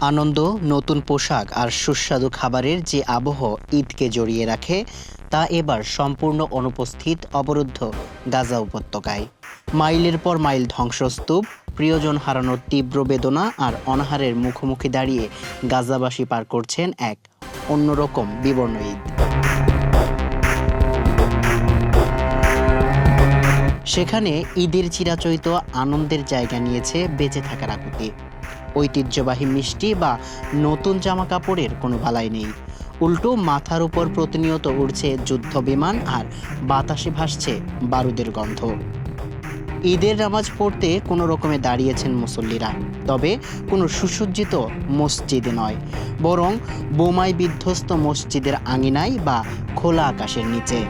আনন্দ, নতুন পোশাক আর সুস্বাদু খাবারের যে আবহ ঈদকে জড়িয়ে রাখে, তা এবার সম্পূর্ণ অনুপস্থিত অবরুদ্ধ গাজা উপত্যকায়। মাইলের পর মাইল ধ্বংসস্তূপ, প্রিয়জন হারানোর তীব্র বেদনা আর অনাহারের মুখোমুখি দাঁড়িয়ে গাজাবাসী পার করছেন এক অন্যরকম বিবর্ণ ঈদ। সেখানে ঈদের চিরাচরিত আনন্দের জায়গা নিয়েছে বেঁচে থাকার আকুতি। ঐতিহ্যবাহী মিষ্টি বা নতুন জামা কাপড়ের কোনো বালাই নেই। উল্টো মাথার উপর প্রতিনিয়ত উড়ছে যুদ্ধ বিমান আর বাতাসে ভাসছে বারুদের গন্ধ। ঈদের নামাজ পড়তে কোনো রকমে দাঁড়িয়েছেন মুসল্লিরা, তবে কোনো সুসজ্জিত মসজিদে নয়, বরং বোমায় বিধ্বস্ত মসজিদের আঙিনায় বা খোলা আকাশের নিচে।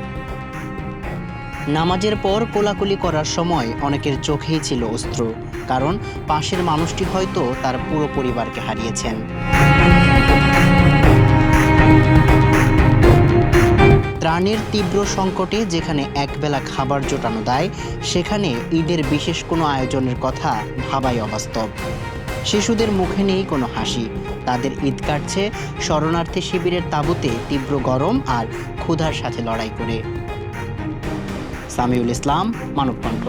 নামাজের পর কোলাকুলি করার সময় অনেকের চোখেই ছিল অশ্রু, কারণ পাশের মানুষটি হয়তো তার পুরো পরিবারকে হারিয়েছেন। ত্রাণের তীব্র সংকটে যেখানে একবেলা খাবার জোটানো দেয়, সেখানে ঈদের বিশেষ কোনো আয়োজনের কথা ভাবাই অবাস্তব। শিশুদের মুখে নেই কোনো হাসি, তাদের ঈদ কাটছে শরণার্থী শিবিরের তাঁবুতে তীব্র গরম আর ক্ষুধার সাথে লড়াই করে। সামিউল ইসলাম, মানবকণ্ঠ।